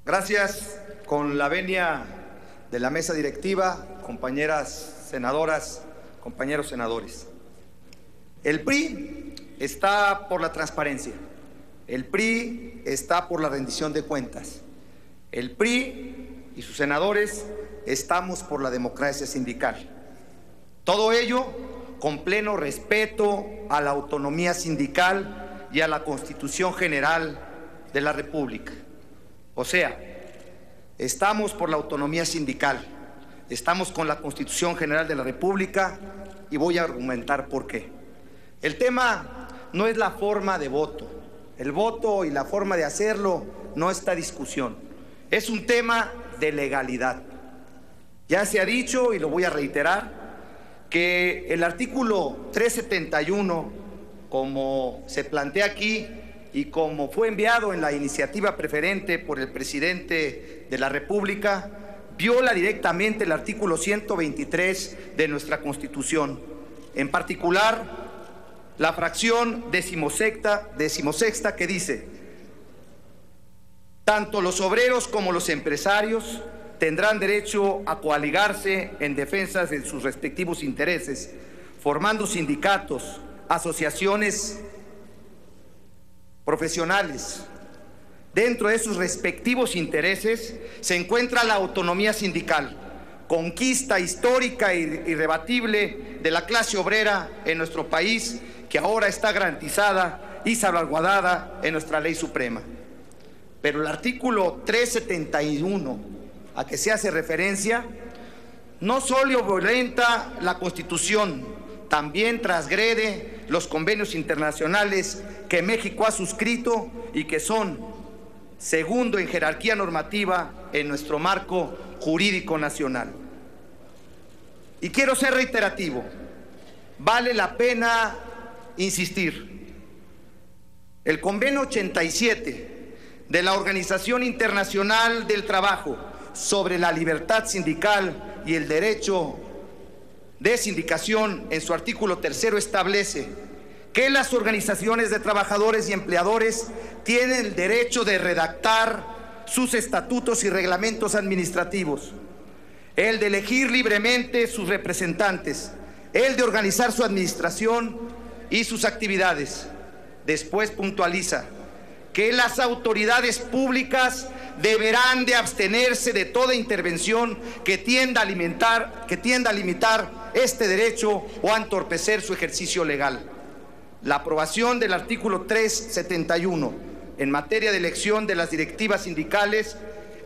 Gracias. Con la venia de la mesa directiva, compañeras senadoras, compañeros senadores. El PRI está por la transparencia. El PRI está por la rendición de cuentas. El PRI y sus senadores estamos por la democracia sindical. Todo ello con pleno respeto a la autonomía sindical y a la Constitución General de la República. O sea, estamos por la autonomía sindical, estamos con la Constitución General de la República y voy a argumentar por qué. El tema no es la forma de voto, el voto y la forma de hacerlo no está en discusión, es un tema de legalidad. Ya se ha dicho y lo voy a reiterar que el artículo 371, como se plantea aquí y como fue enviado en la iniciativa preferente por el presidente de la República, viola directamente el artículo 123 de nuestra Constitución, en particular la fracción decimosexta que dice: tanto los obreros como los empresarios tendrán derecho a coaligarse en defensa de sus respectivos intereses, formando sindicatos, asociaciones profesionales. Dentro de sus respectivos intereses se encuentra la autonomía sindical, conquista histórica e irrebatible de la clase obrera en nuestro país, que ahora está garantizada y salvaguardada en nuestra ley suprema. Pero el artículo 371, a que se hace referencia, no solo violenta la Constitución, también transgrede los convenios internacionales que México ha suscrito y que son segundo en jerarquía normativa en nuestro marco jurídico nacional. Y quiero ser reiterativo, vale la pena insistir. El convenio 87 de la Organización Internacional del Trabajo sobre la libertad sindical y el derecho de sindicación, en su artículo 3 establece que las organizaciones de trabajadores y empleadores tienen el derecho de redactar sus estatutos y reglamentos administrativos, el de elegir libremente sus representantes, el de organizar su administración y sus actividades. Después puntualiza que las autoridades públicas deberán de abstenerse de toda intervención que tienda a limitar este derecho o a entorpecer su ejercicio legal. La aprobación del artículo 371 en materia de elección de las directivas sindicales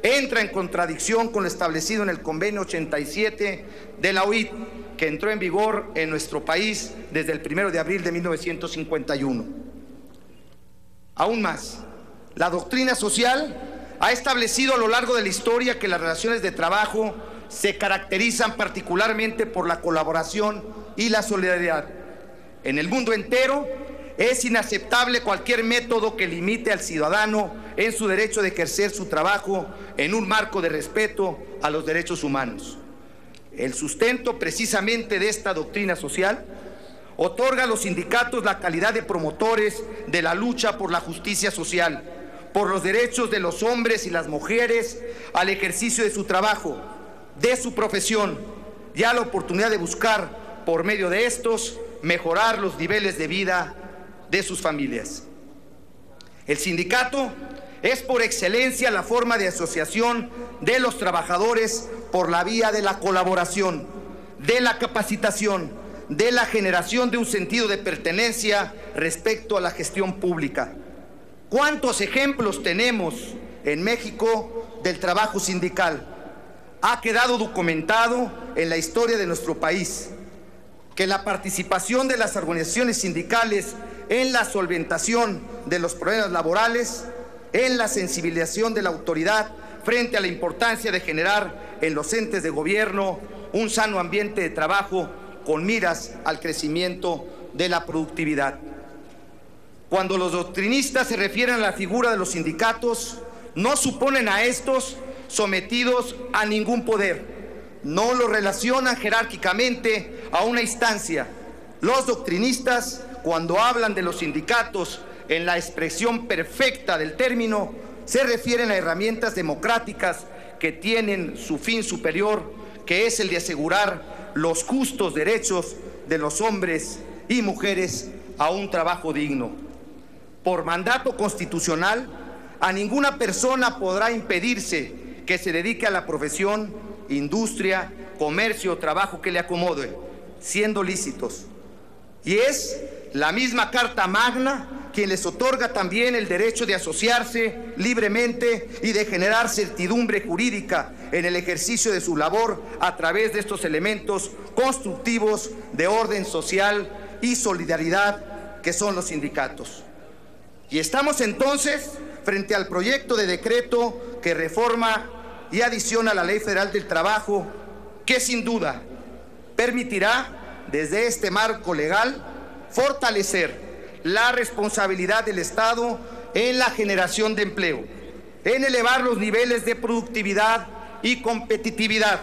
entra en contradicción con lo establecido en el convenio 87 de la OIT, que entró en vigor en nuestro país desde el 1 de abril de 1951. Aún más, la doctrina social ha establecido a lo largo de la historia que las relaciones de trabajo se caracterizan particularmente por la colaboración y la solidaridad. En el mundo entero es inaceptable cualquier método que limite al ciudadano en su derecho de ejercer su trabajo en un marco de respeto a los derechos humanos. El sustento precisamente de esta doctrina social otorga a los sindicatos la calidad de promotores de la lucha por la justicia social, por los derechos de los hombres y las mujeres al ejercicio de su trabajo, de su profesión, y a la oportunidad de buscar, por medio de estos, mejorar los niveles de vida de sus familias. El sindicato es por excelencia la forma de asociación de los trabajadores por la vía de la colaboración, de la capacitación, de la generación de un sentido de pertenencia respecto a la gestión pública. ¿Cuántos ejemplos tenemos en México del trabajo sindical? Ha quedado documentado en la historia de nuestro país que la participación de las organizaciones sindicales en la solventación de los problemas laborales, en la sensibilización de la autoridad frente a la importancia de generar en los entes de gobierno un sano ambiente de trabajo con miras al crecimiento de la productividad. Cuando los doctrinistas se refieren a la figura de los sindicatos, no suponen a estos sometidos a ningún poder, no los relacionan jerárquicamente a una instancia. Los doctrinistas, cuando hablan de los sindicatos en la expresión perfecta del término, se refieren a herramientas democráticas que tienen su fin superior, que es el de asegurar los justos derechos de los hombres y mujeres a un trabajo digno. Por mandato constitucional, a ninguna persona podrá impedirse que se dedique a la profesión, industria, comercio o trabajo que le acomode, siendo lícitos. Y es la misma Carta Magna quien les otorga también el derecho de asociarse libremente y de generar certidumbre jurídica en el ejercicio de su labor a través de estos elementos constructivos de orden social y solidaridad que son los sindicatos. Y estamos entonces frente al proyecto de decreto que reforma y adiciona a la Ley Federal del Trabajo, que sin duda permitirá desde este marco legal fortalecer la responsabilidad del Estado en la generación de empleo, en elevar los niveles de productividad y competitividad,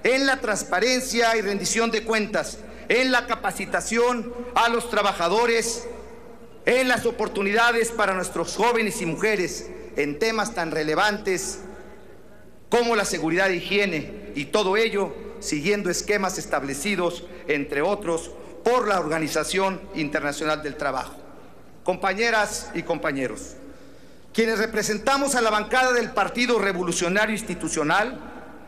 en la transparencia y rendición de cuentas, en la capacitación a los trabajadores, en las oportunidades para nuestros jóvenes y mujeres en temas tan relevantes como la seguridad e higiene, y todo ello siguiendo esquemas establecidos, entre otros, por la Organización Internacional del Trabajo. Compañeras y compañeros, quienes representamos a la bancada del Partido Revolucionario Institucional,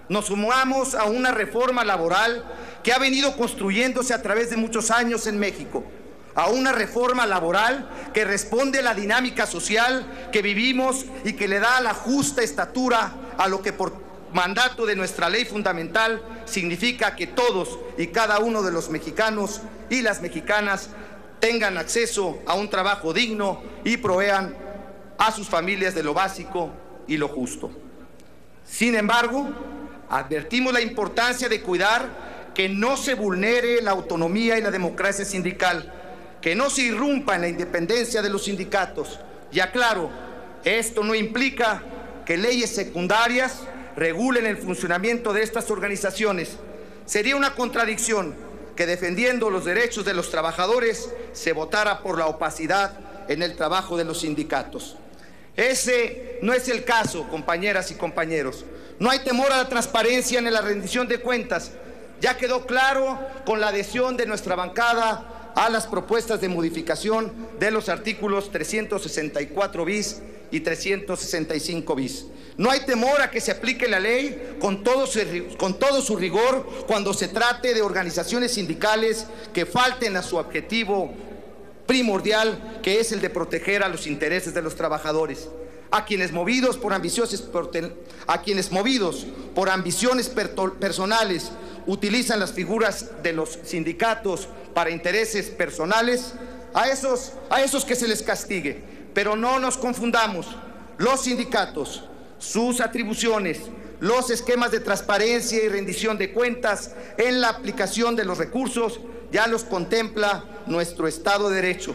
nos sumamos a una reforma laboral que ha venido construyéndose a través de muchos años en México, a una reforma laboral que responde a la dinámica social que vivimos y que le da la justa estatura a lo que por mandato de nuestra ley fundamental significa que todos y cada uno de los mexicanos y las mexicanas tengan acceso a un trabajo digno y provean a sus familias de lo básico y lo justo. Sin embargo, advertimos la importancia de cuidar que no se vulnere la autonomía y la democracia sindical, que no se irrumpa en la independencia de los sindicatos. Y aclaro, esto no implica que leyes secundarias regulen el funcionamiento de estas organizaciones. Sería una contradicción que defendiendo los derechos de los trabajadores se votara por la opacidad en el trabajo de los sindicatos. Ese no es el caso, compañeras y compañeros. No hay temor a la transparencia ni a la rendición de cuentas. Ya quedó claro con la adhesión de nuestra bancada a las propuestas de modificación de los artículos 364 bis y 365 bis. No hay temor a que se aplique la ley con todo su rigor cuando se trate de organizaciones sindicales que falten a su objetivo primordial, que es el de proteger a los intereses de los trabajadores. A quienes movidos por ambiciones personales utilizan las figuras de los sindicatos para intereses personales, a esos que se les castigue. Pero no nos confundamos, los sindicatos, sus atribuciones, los esquemas de transparencia y rendición de cuentas en la aplicación de los recursos ya los contempla nuestro Estado de Derecho.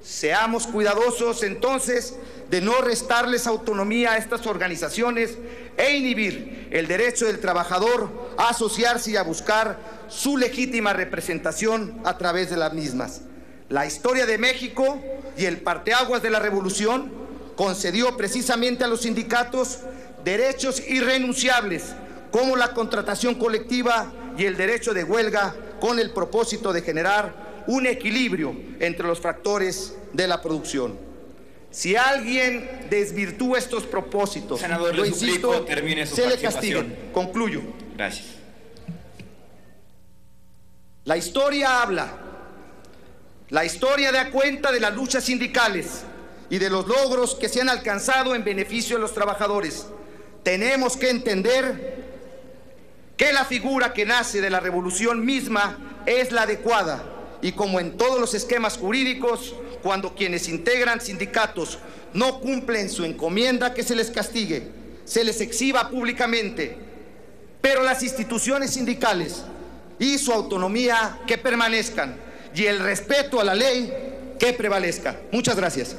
Seamos cuidadosos entonces de no restarles autonomía a estas organizaciones e inhibir el derecho del trabajador a asociarse y a buscar su legítima representación a través de las mismas. La historia de México y el parteaguas de la revolución concedió precisamente a los sindicatos derechos irrenunciables como la contratación colectiva y el derecho de huelga, con el propósito de generar un equilibrio entre los factores de la producción. Si alguien desvirtúa estos propósitos, senador, lo insisto, termine su se le participación. castigue. Concluyo. Gracias. La historia habla. La historia da cuenta de las luchas sindicales y de los logros que se han alcanzado en beneficio de los trabajadores. Tenemos que entender que la figura que nace de la revolución misma es la adecuada, y como en todos los esquemas jurídicos, cuando quienes integran sindicatos no cumplen su encomienda, que se les castigue, se les exhiba públicamente, pero las instituciones sindicales y su autonomía que permanezcan, y el respeto a la ley que prevalezca. Muchas gracias.